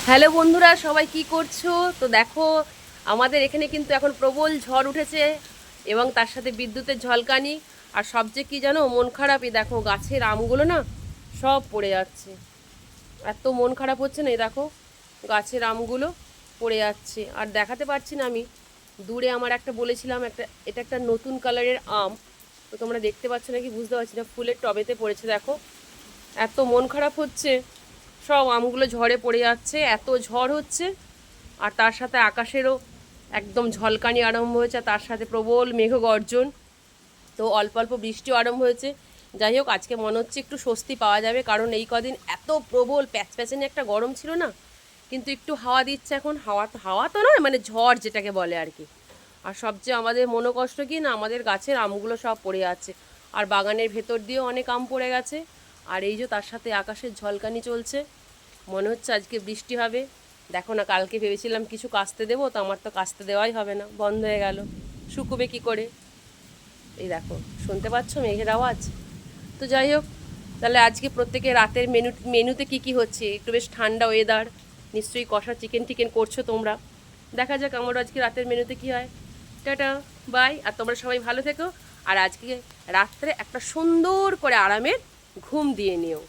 Hello বন্ধুরা, সবাই কি করছো? তো দেখো, আমাদের এখানে কিন্তু এখন প্রবল ঝড় উঠেছে এবং তার সাথে বিদ্যুতের ঝলকানি। আর সবচেয়ে কি জানো, মন খারাপই। দেখো গাছের আমগুলো না সব পড়ে যাচ্ছে। এত মন খারাপ হচ্ছে না, এই দেখো গাছের আমগুলো পড়ে যাচ্ছে। আর দেখাতে পারছি না আমি। দূরে আমার একটা বলেছিলাম, এটা একটা নতুন কালারের আম। তো তোমরা দেখতে পাচ্ছ নাকি বুঝতে পারছি না, ফুলের টবেতে পড়েছে দেখো। এত মন খারাপ হচ্ছে, সব আমগুলো ঝড়ে পড়ে যাচ্ছে, এত ঝড় হচ্ছে। আর তার সাথে আকাশেরও একদম ঝলকানি আরম্ভ হয়েছে, তার সাথে প্রবল মেঘগর্জন। তো অল্প অল্প বৃষ্টিও আরম্ভ হয়েছে। যাই হোক, আজকে মনে হচ্ছে একটু স্বস্তি পাওয়া যাবে, কারণ এই কদিন এত প্রবল প্যাচপ্যাচানি একটা গরম ছিল না। কিন্তু একটু হাওয়া দিচ্ছে এখন। হাওয়া তো নয়, মানে ঝড় যেটাকে বলে আর কি। আর সবচেয়ে আমাদের মনোকষ্ট কি না, আমাদের গাছের আমগুলো সব পড়ে যাচ্ছে। আর বাগানের ভেতর দিয়েও অনেক আম পড়ে গেছে। আর এই যে তার সাথে আকাশের ঝলকানি চলছে, মনে হচ্ছে আজকে বৃষ্টি হবে। দেখো না, কালকে ভেবেছিলাম কিছু কাচতে দেবো, তো আমার তো কাচতে দেওয়াই হবে না, বন্ধ হয়ে গেল। শুকোবে কি করে? এই দেখো, শুনতে পাচ্ছ মেঘের আওয়াজ? তো যাই হোক, তাহলে আজকে প্রত্যেকে রাতের মেনুতে কি কি হচ্ছে? একটু বেশ ঠান্ডা ওয়েদার, নিশ্চয়ই কষা চিকেন টিকেন করছো তোমরা। দেখা যাক আমারও আজকে রাতের মেনুতে কি হয়। Tata, by. আর তোমরা সবাই ভালো থেকো। আর আজকে রাত্রে একটা সুন্দর করে আরামের ঘুম দিয়ে নিও।